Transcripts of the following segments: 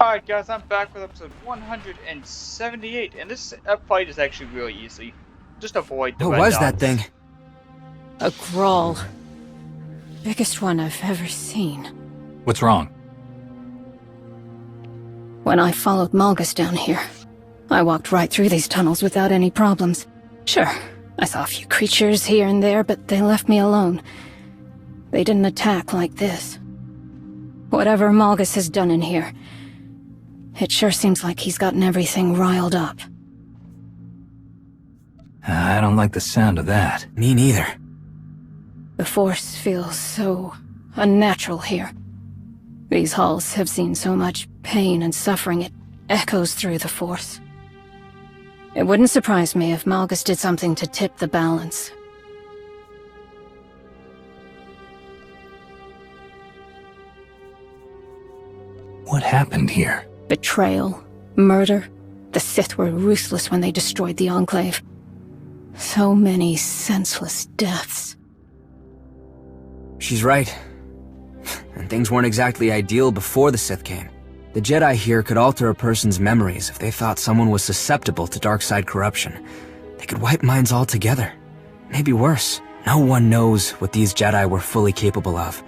Alright guys, I'm back with episode 178, and this fight is actually really easy. Just avoid the What red was that dots. thing? A Grawl. Biggest one I've ever seen. What's wrong? When I followed Malgus down here, I walked right through these tunnels without any problems. Sure, I saw a few creatures here and there, but they left me alone. They didn't attack like this. Whatever Malgus has done in here, it sure seems like he's gotten everything riled up. I don't like the sound of that. Me neither. The Force feels so unnatural here. These halls have seen so much pain and suffering, it echoes through the Force. It wouldn't surprise me if Malgus did something to tip the balance. What happened here? Betrayal, murder. The Sith were ruthless when they destroyed the Enclave. So many senseless deaths. She's right. And things weren't exactly ideal before the Sith came. The Jedi here could alter a person's memories if they thought someone was susceptible to dark side corruption. They could wipe minds altogether. Maybe worse. No one knows what these Jedi were fully capable of.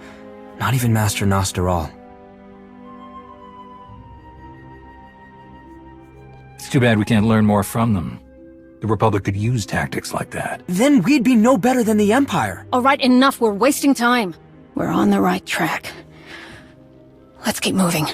Not even Master Nostaral. It's too bad we can't learn more from them. The Republic could use tactics like that. Then we'd be no better than the Empire. Alright, enough, we're wasting time. We're on the right track. Let's keep moving.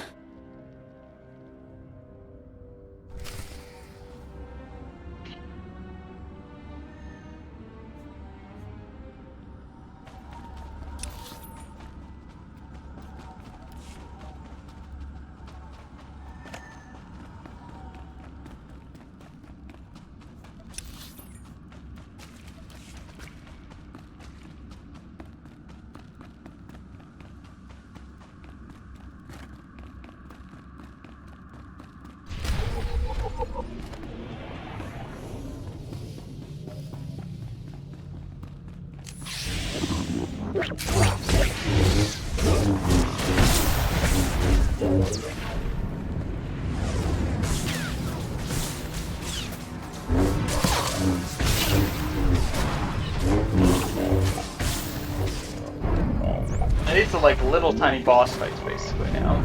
And these are like little tiny boss fights basically now.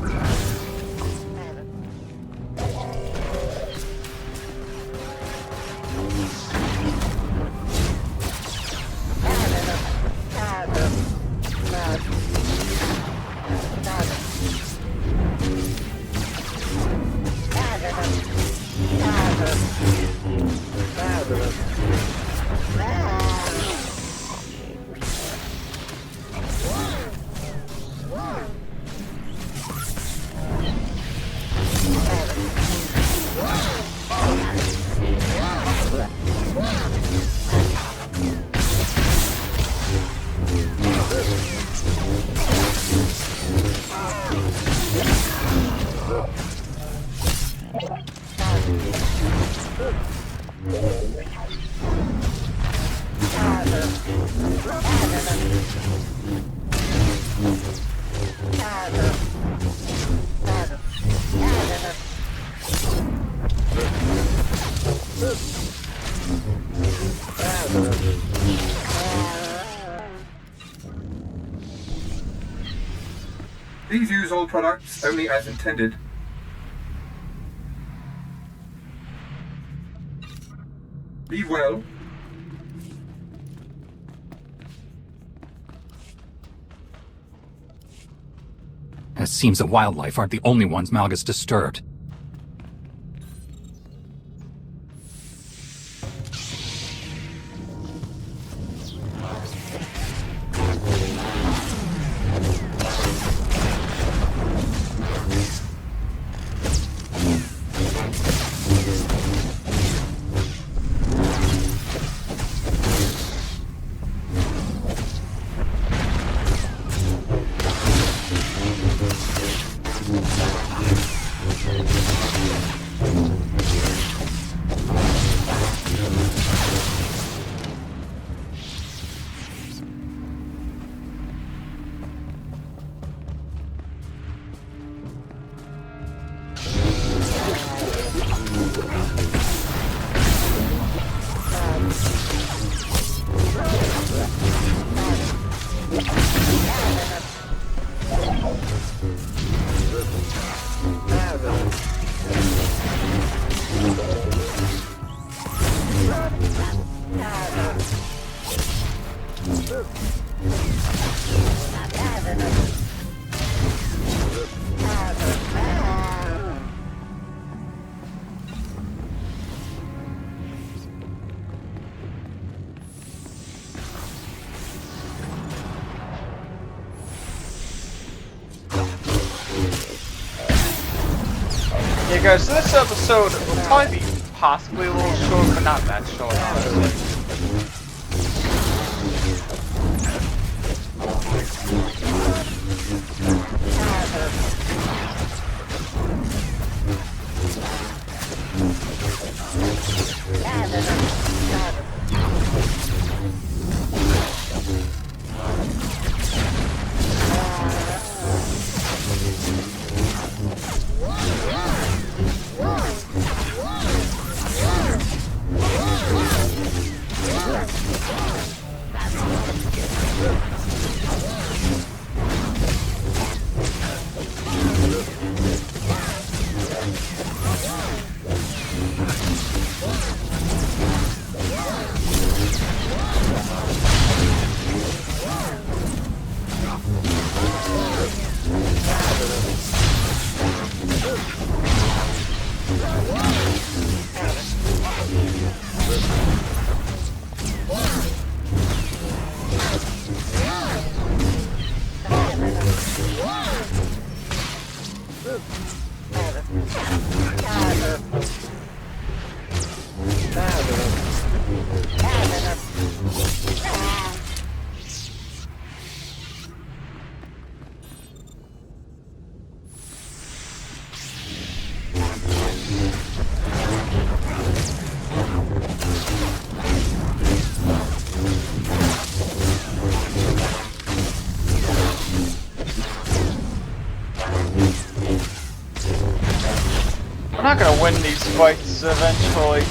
Please use all products only as intended. Be well. It seems the wildlife aren't the only ones Malgus disturbed. Yeah, guys, so this episode will probably be possibly a little short, but not that short, honestly. We're not gonna win these fights eventually.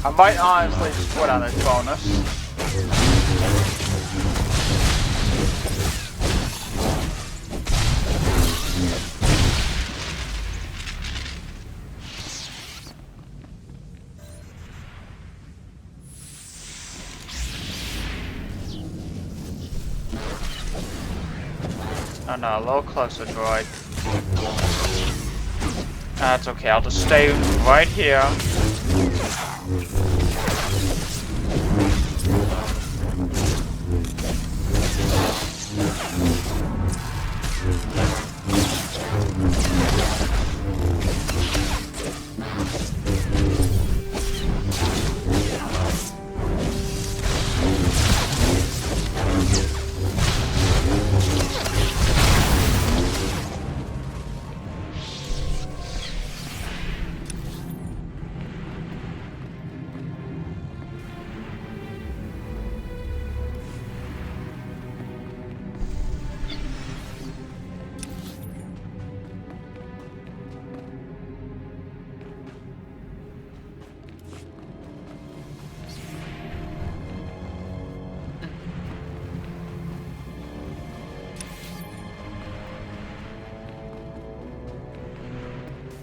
I might honestly just put on this bonus. Oh no, a little closer, droid. That's okay, I'll just stay right here.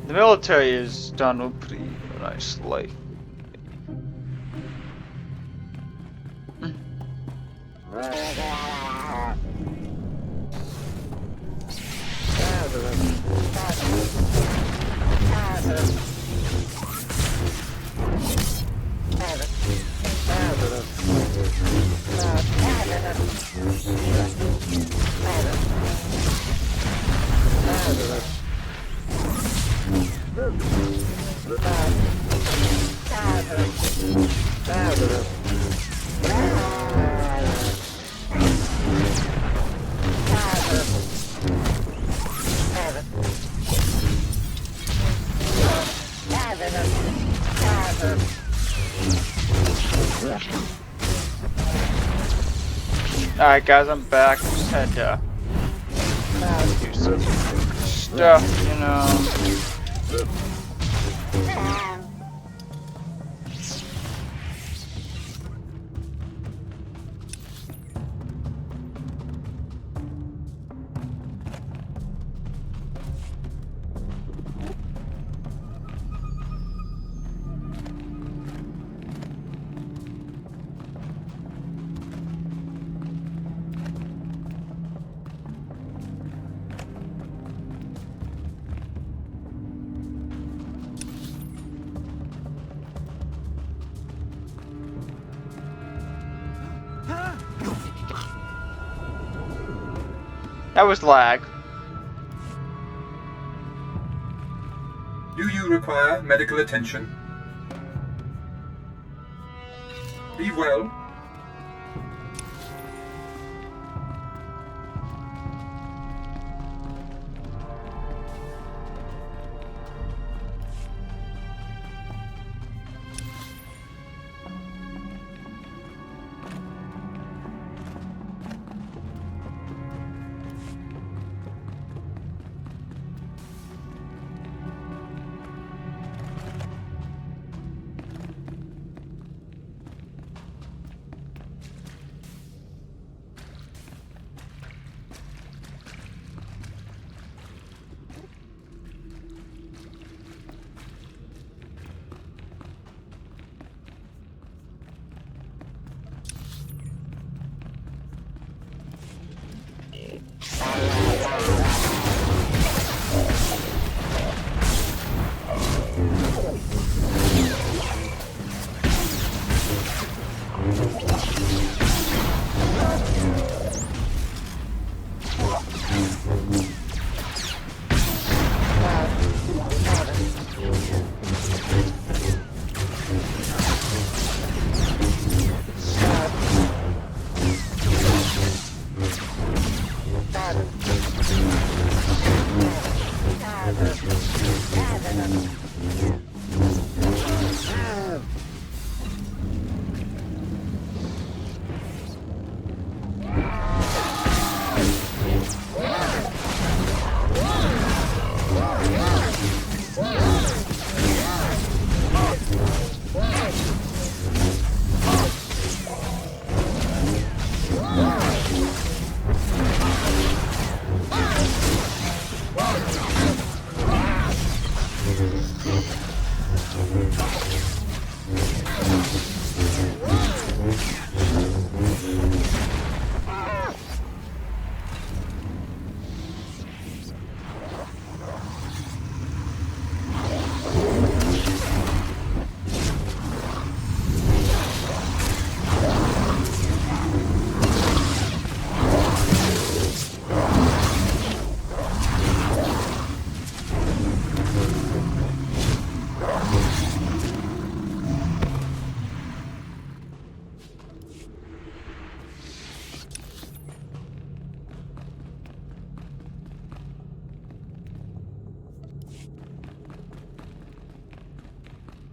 The military is done pretty nicely. Alright guys, I'm back. Just had to do some stuff, you know. That was lag. Do you require medical attention? Be well.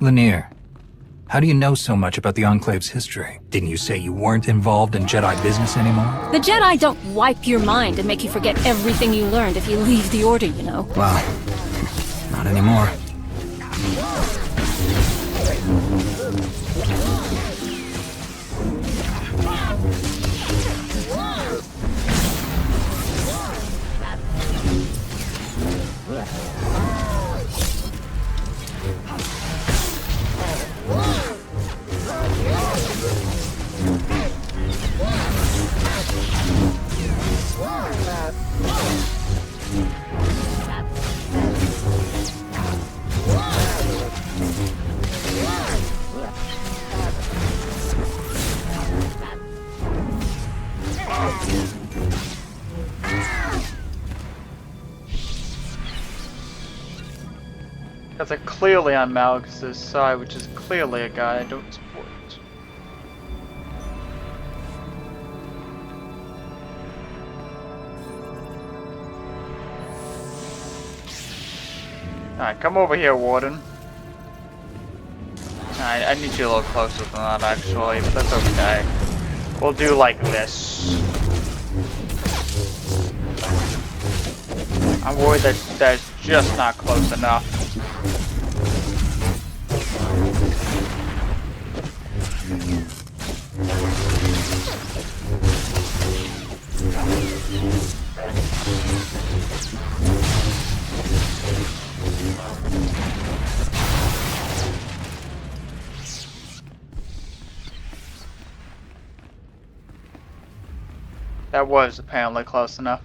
Lanier, how do you know so much about the Enclave's history? Didn't you say you weren't involved in Jedi business anymore? The Jedi don't wipe your mind and make you forget everything you learned if you leave the Order, you know. Well, not anymore. Because they're clearly on Malgus' side, which is clearly a guy I don't support. Alright, come over here, Warden. Alright, I need you a little closer than that, actually, but that's okay. We'll do like this. I'm worried that that's just not close enough. That was apparently close enough.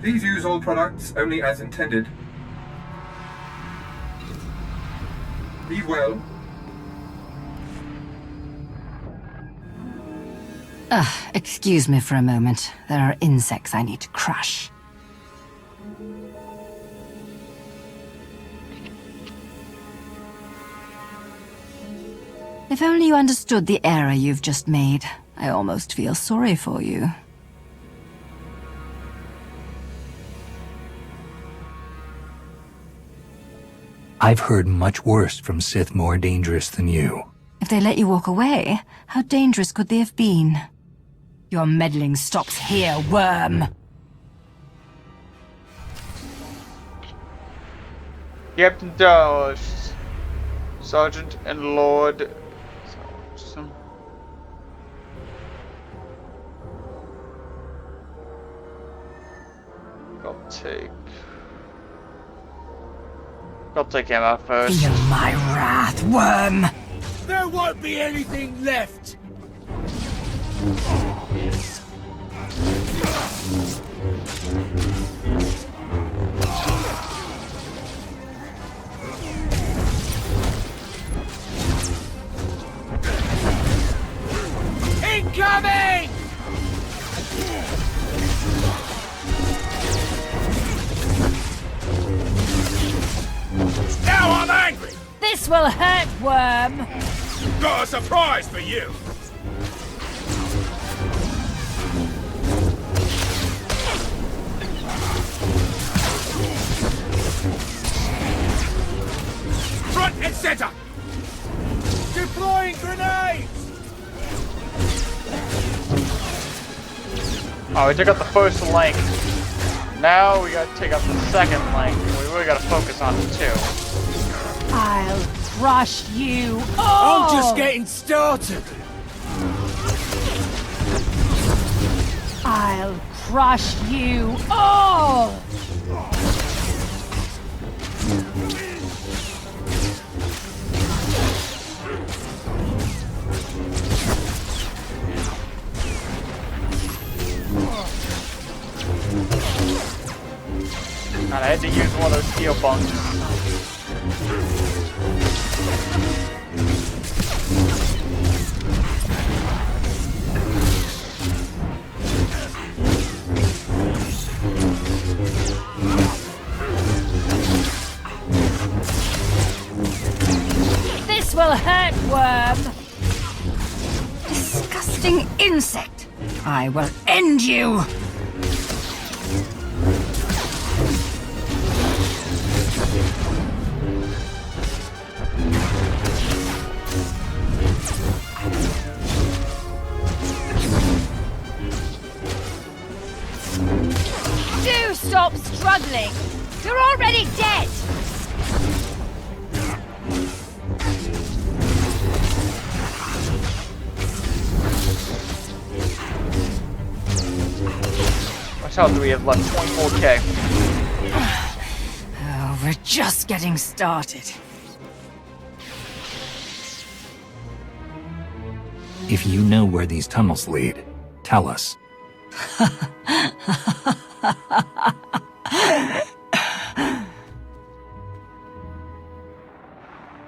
Please use all products only as intended. Be well. Excuse me for a moment. There are insects I need to crush. If only you understood the error you've just made. I almost feel sorry for you. I've heard much worse from Sith more dangerous than you. If they let you walk away, how dangerous could they have been? Your meddling stops here, worm! Captain Dallas, Sergeant and Lord. I'll take him out first. Feel my wrath, worm! There won't be anything left! Incoming! Now I'm angry! This will hurt, worm! Got a surprise for you! Front and center! Deploying grenades! Oh, we took out the first link. Now we gotta take out the second link. We really gotta focus on the two. I'll crush you all! I'm just getting started! I'll crush you all! God, I had to use one of those steel bunks. This will hurt, worm! Disgusting insect! I will end you! Do stop struggling! You're already dead! Much health do we have left? 24k. Oh, we're just getting started. If you know where these tunnels lead, tell us.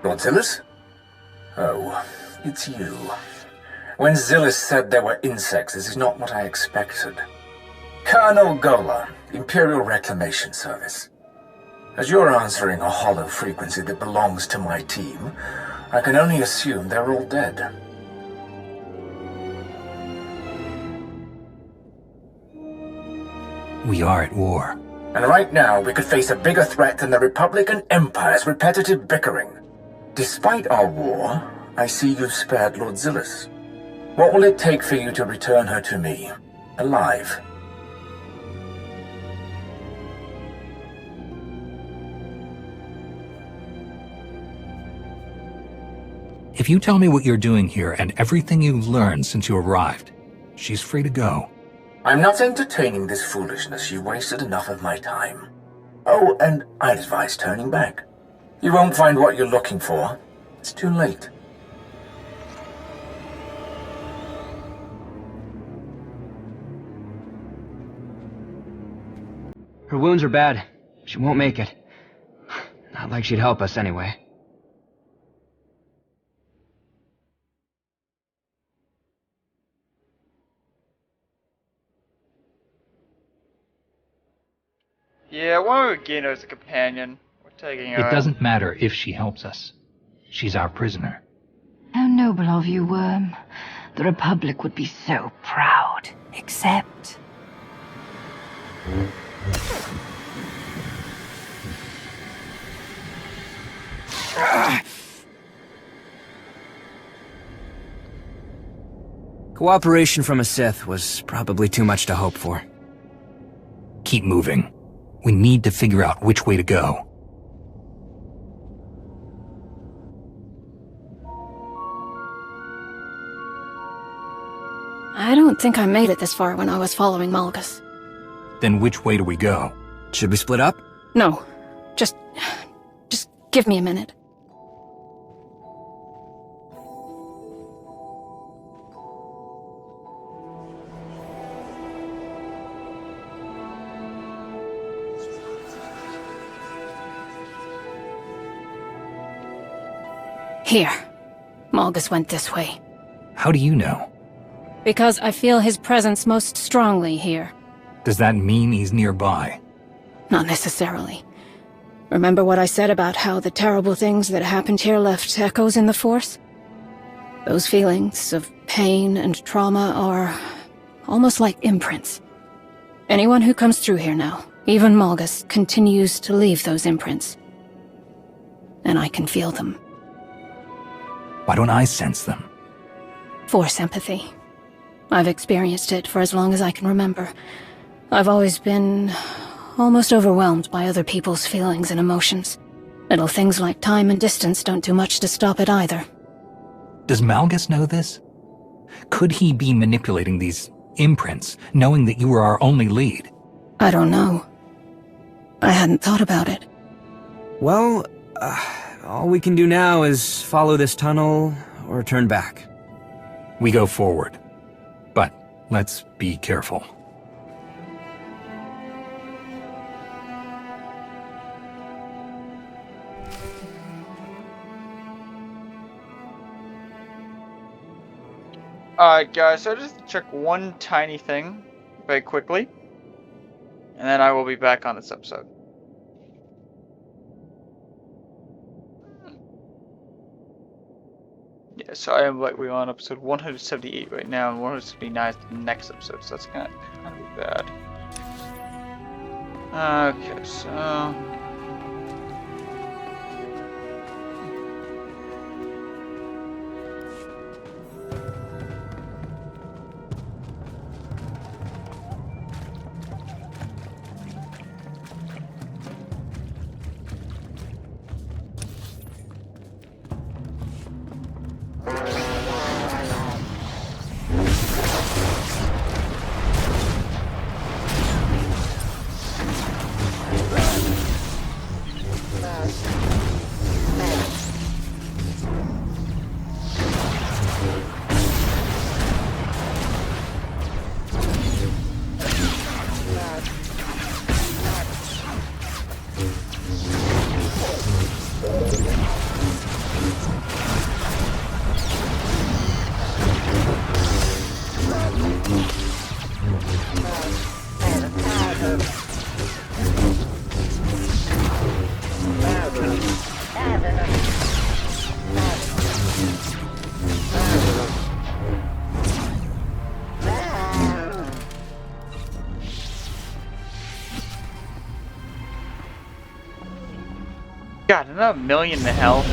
Lord Zillus? Oh, it's you. When Zillus said there were insects, this is not what I expected. Colonel Gola, Imperial Reclamation Service. As you're answering a hollow frequency that belongs to my team, I can only assume they're all dead. We are at war. And right now, we could face a bigger threat than the Republic and Empire's repetitive bickering. Despite our war, I see you've spared Lord Zillus. What will it take for you to return her to me, alive? If you tell me what you're doing here and everything you've learned since you arrived, she's free to go. I'm not entertaining this foolishness. You wasted enough of my time. Oh, and I'd advise turning back. You won't find what you're looking for. It's too late. Her wounds are bad. She won't make it. Not like she'd help us anyway. Yeah, why would we gain her as a companion? We're taking her It in. doesn't matter if she helps us. She's our prisoner. How noble of you, Worm. The Republic would be so proud. Except... Cooperation from a Sith was probably too much to hope for. Keep moving. We need to figure out which way to go. I don't think I made it this far when I was following Malgus. Then which way do we go? Should we split up? No. Just give me a minute. Here. Malgus went this way. How do you know? Because I feel his presence most strongly here. Does that mean he's nearby? Not necessarily. Remember what I said about how the terrible things that happened here left echoes in the Force? Those feelings of pain and trauma are almost like imprints. Anyone who comes through here now, even Malgus, continues to leave those imprints. And I can feel them. Why don't I sense them? Force empathy. I've experienced it for as long as I can remember. I've always been almost overwhelmed by other people's feelings and emotions. Little things like time and distance don't do much to stop it either. Does Malgus know this? Could he be manipulating these imprints, knowing that you were our only lead? I don't know. I hadn't thought about it. Well, all we can do now is follow this tunnel or turn back. We go forward. But let's be careful. Alright guys, so just check one tiny thing very quickly. And then I will be back on this episode. Yeah, so I am we're on episode 178 right now, and 179 is the next episode, so that's kind of be bad. Okay, so... God, another million in health.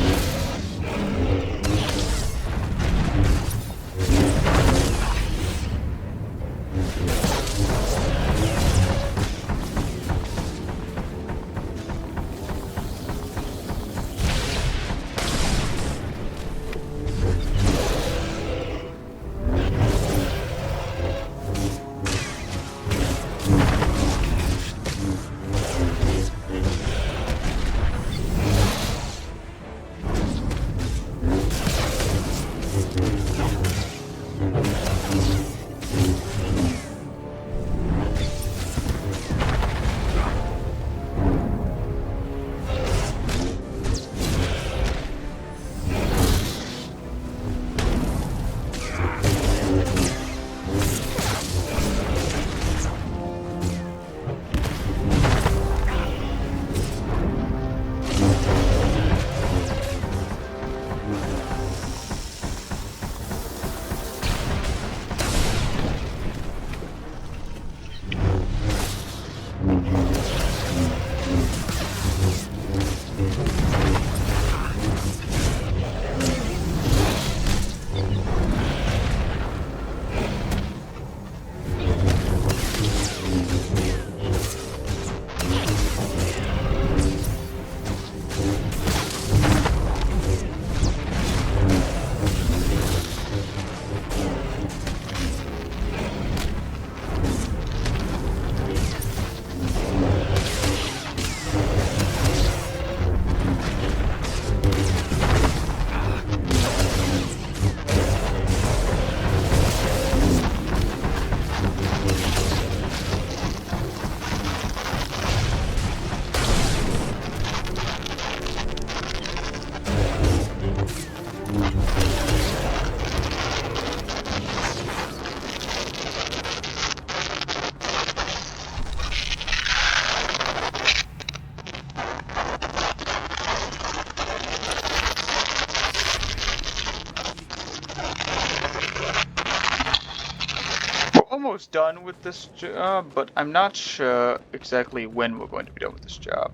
Almost done with this job, but I'm not sure exactly when we're going to be done with this job.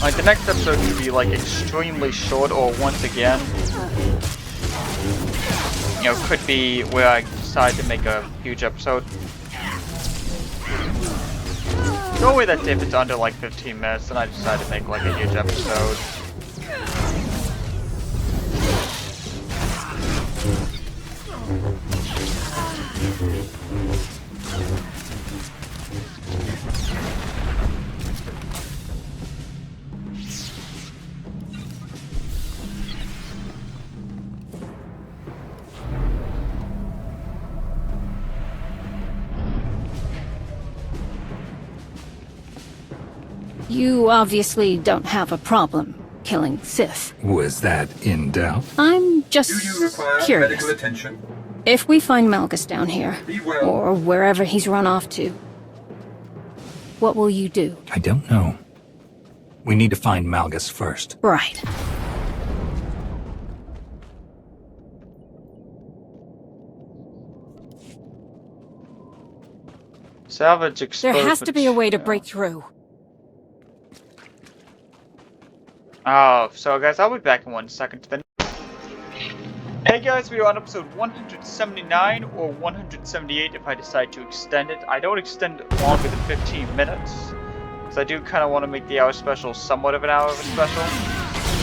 Like, the next episode could be, like, extremely short, or once again, you know, could be where I decide to make a huge episode. Normally that's if it's under, like, 15 minutes, then I decide to make, like, a huge episode. You obviously don't have a problem killing Sith. Was that in doubt? I'm Do just you require curious. medical attention? If we find Malgus down here, Be well. or wherever he's run off to, what will you do? I don't know. We need to find Malgus first. Right. Salvage exposed. There has to be a way to break through. Oh, so guys, I'll be back in 1 second. Then. Hey guys, we are on episode 179 or 178 if I decide to extend it. I don't extend it longer than 15 minutes, because I do kind of want to make the hour special somewhat of an hour of a special.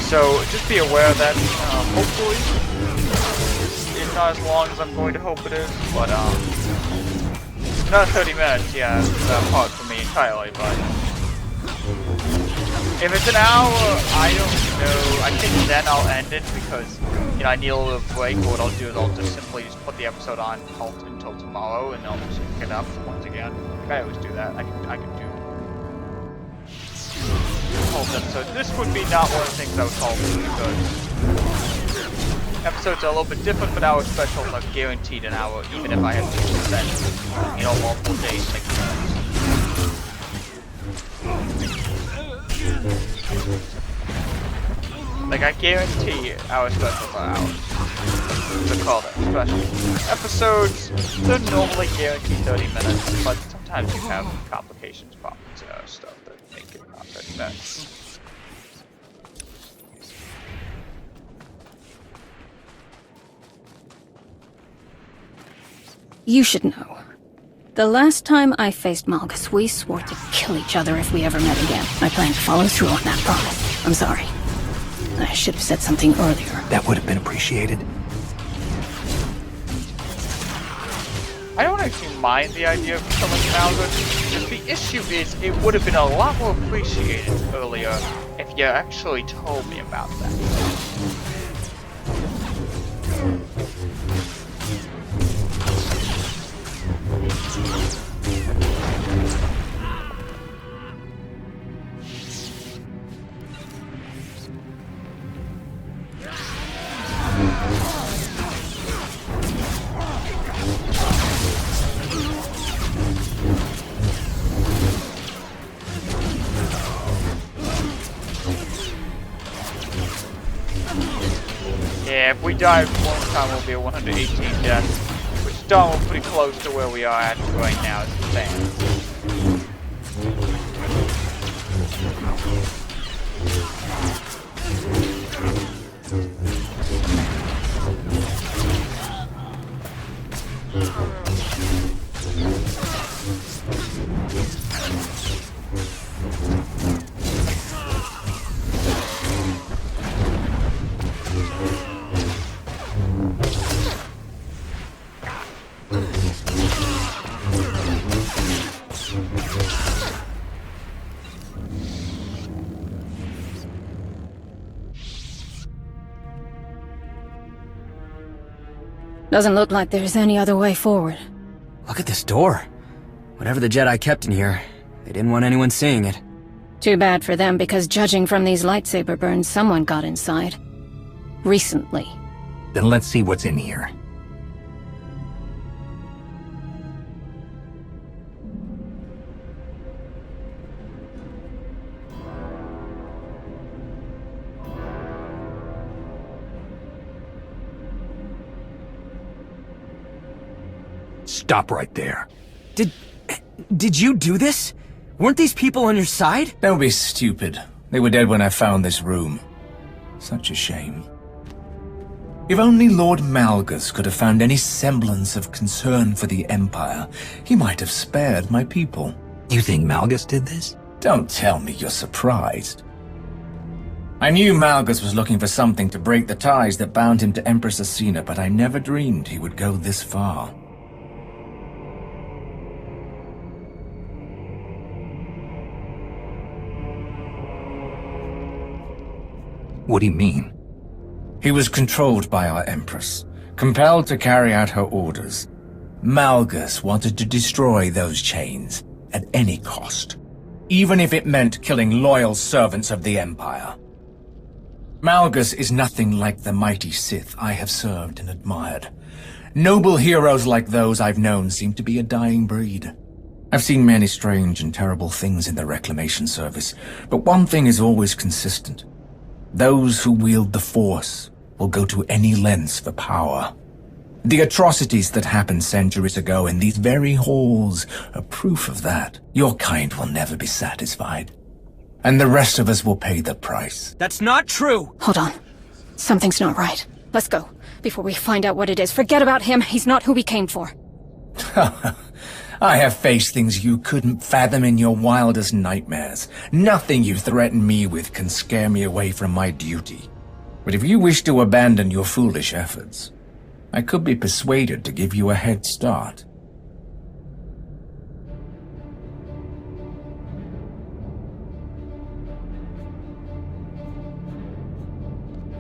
So just be aware of that. Hopefully, it's not as long as I'm going to hope it is, but not 30 minutes. Yeah, it's hard for me entirely, but. If it's an hour, I don't know. I think then I'll end it because, you know, I need a little break. Or what I'll do is I'll just simply just put the episode on halt until tomorrow, and I'll just pick it up once again. I always do that. I can do whole episode. This would be not one of the things I would call really good. episodes are a little bit different, but our specials are guaranteed an hour, even if I have to spend, multiple days making them. Like, I guarantee our specials are hours. They're called special episodes. They're normally guaranteed 30 minutes, but sometimes you have complications, problems, stuff that make it not 30 minutes. You should know. The last time I faced Malgus, we swore to kill each other if we ever met again. I plan to follow through on that promise. I'm sorry. I should have said something earlier. That would have been appreciated. I don't actually mind the idea of killing Malgus, because the issue is it would have been a lot more appreciated earlier if you actually told me about that. Yeah, if we die one time, we'll be at 118 deaths, which is done pretty close to where we are at right now as it stands. Doesn't look like there's any other way forward. Look at this door. Whatever the Jedi kept in here, they didn't want anyone seeing it. Too bad for them, because judging from these lightsaber burns, someone got inside. Recently. Then let's see what's in here. Stop right there. Did you do this? Weren't these people on your side? Don't be stupid. They were dead when I found this room. Such a shame. If only Lord Malgus could have found any semblance of concern for the Empire, he might have spared my people. You think Malgus did this? Don't tell me you're surprised. I knew Malgus was looking for something to break the ties that bound him to Empress Acina, but I never dreamed he would go this far. What do you mean? He was controlled by our Empress, compelled to carry out her orders. Malgus wanted to destroy those chains at any cost, even if it meant killing loyal servants of the Empire. Malgus is nothing like the mighty Sith I have served and admired. Noble heroes like those I've known seem to be a dying breed. I've seen many strange and terrible things in the Reclamation Service, but one thing is always consistent. Those who wield the Force will go to any lengths for power. The atrocities that happened centuries ago in these very halls are proof of that. Your kind will never be satisfied. And the rest of us will pay the price. That's not true! Hold on. Something's not right. Let's go, before we find out what it is. Forget about him. He's not who we came for. I have faced things you couldn't fathom in your wildest nightmares. Nothing you threaten me with can scare me away from my duty. But if you wish to abandon your foolish efforts, I could be persuaded to give you a head start.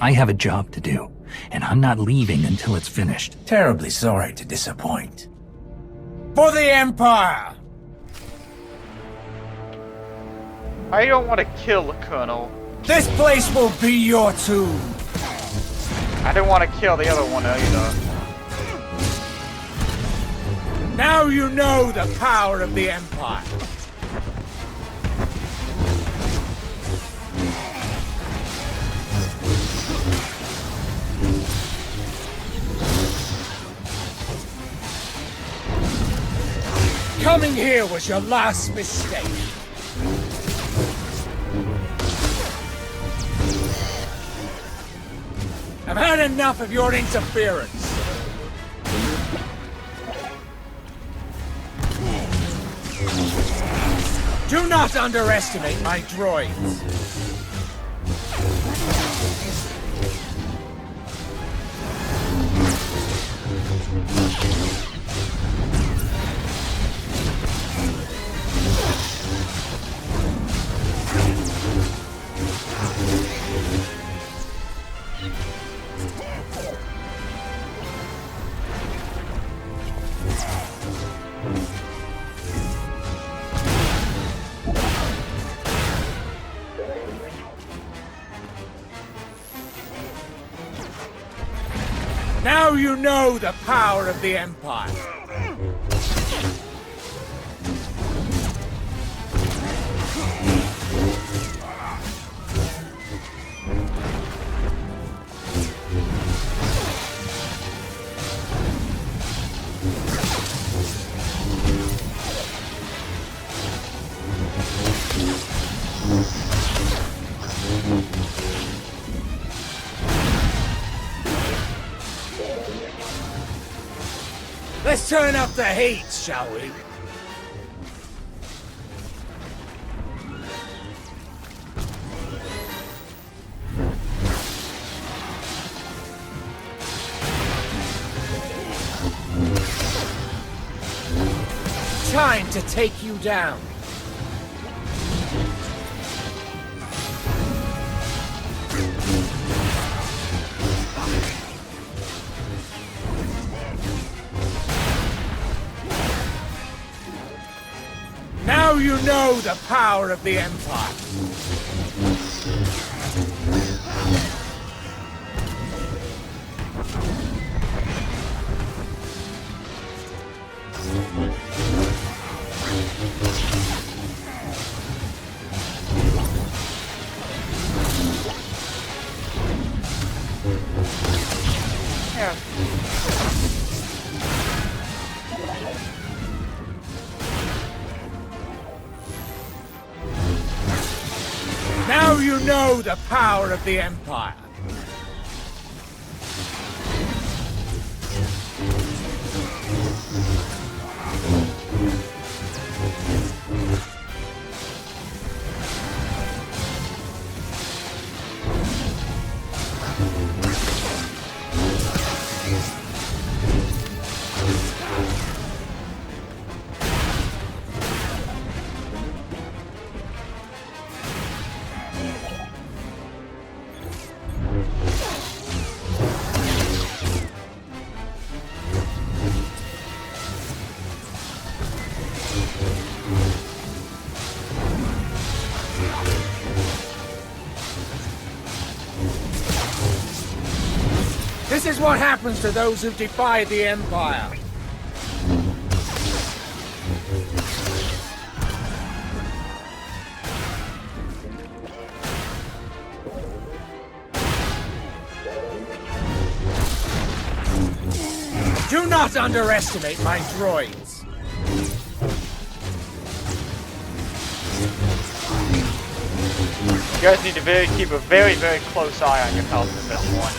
I have a job to do, and I'm not leaving until it's finished. Terribly sorry to disappoint. For the Empire! I don't want to kill the Colonel. This place will be your tomb. I didn't want to kill the other one either. Now you know the power of the Empire. Coming here was your last mistake. I've had enough of your interference. Do not underestimate my droids. Now you know the power of the Empire. Let's turn up the heat, shall we? Time to take you down. Now you know the power of the Empire. Yeah. Now you know the power of the Empire. This is what happens to those who defy the Empire. Do not underestimate my droids. You guys need to keep a very, very close eye on your health in this one.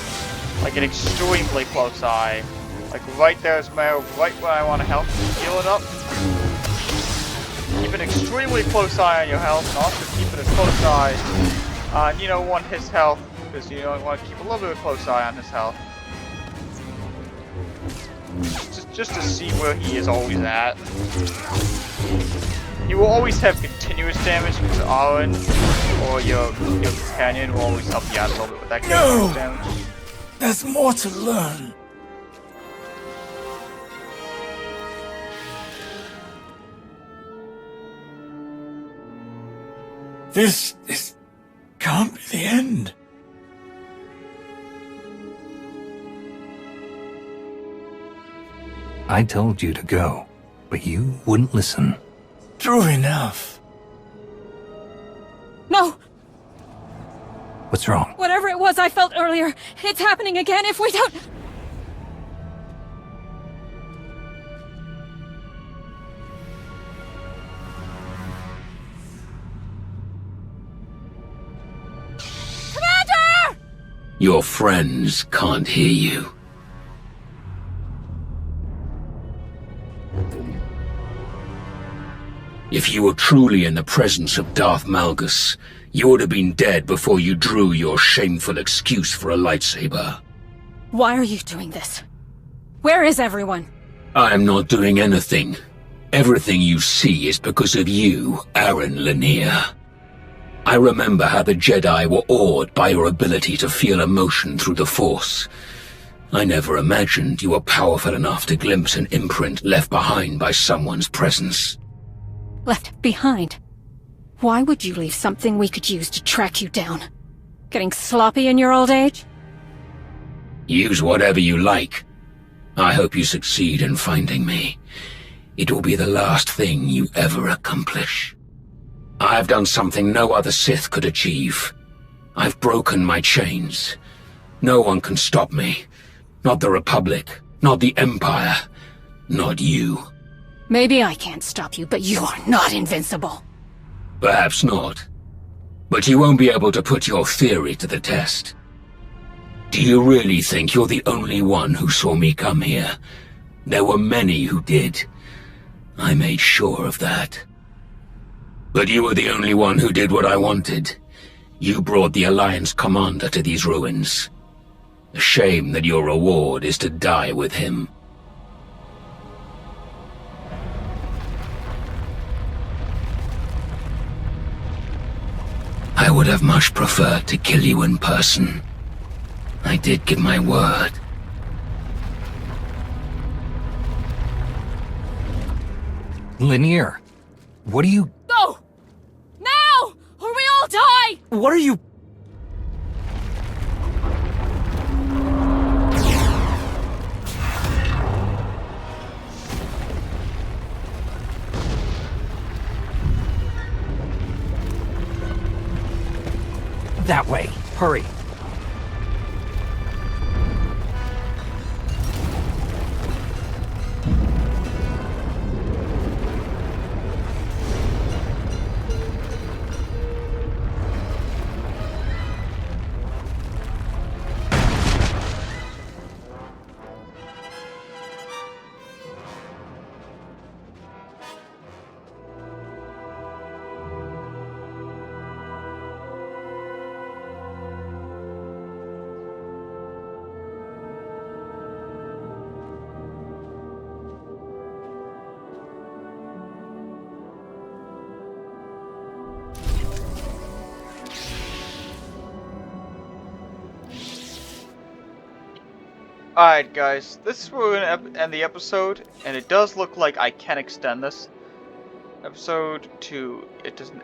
Like an extremely close eye. Like right there's Mare, right where I want to help heal it up. Keep an extremely close eye on your health, and also keep a close eye on, on his health, because you want to keep a little bit of a close eye on his health. Just to see where he is always at. He will always have continuous damage because Aaron or your companion will always help you out a little bit with that continuous damage. There's more to learn. This can't be the end. I told you to go, but you wouldn't listen. True enough. No! What's wrong? Whatever it was I felt earlier, it's happening again if we don't... Commander! Your friends can't hear you. If you were truly in the presence of Darth Malgus, you would have been dead before you drew your shameful excuse for a lightsaber. Why are you doing this? Where is everyone? I am not doing anything. Everything you see is because of you, Aaron Lanier. I remember how the Jedi were awed by your ability to feel emotion through the Force. I never imagined you were powerful enough to glimpse an imprint left behind by someone's presence. Left behind? Why would you leave something we could use to track you down? Getting sloppy in your old age? Use whatever you like. I hope you succeed in finding me. It will be the last thing you ever accomplish. I've done something no other Sith could achieve. I've broken my chains. No one can stop me. Not the Republic, not the Empire, not you. Maybe I can't stop you, but you are not invincible. Perhaps not. But you won't be able to put your theory to the test. Do you really think you're the only one who saw me come here? There were many who did. I made sure of that. But you were the only one who did what I wanted. You brought the Alliance commander to these ruins. A shame that your reward is to die with him. I would have much preferred to kill you in person. I did give my word. Lanier, what are you... Go! Now! Or we all die! What are you... That way. Hurry. Alright guys, this is where we're going to end the episode, and it does look like I can extend this episode to, it doesn't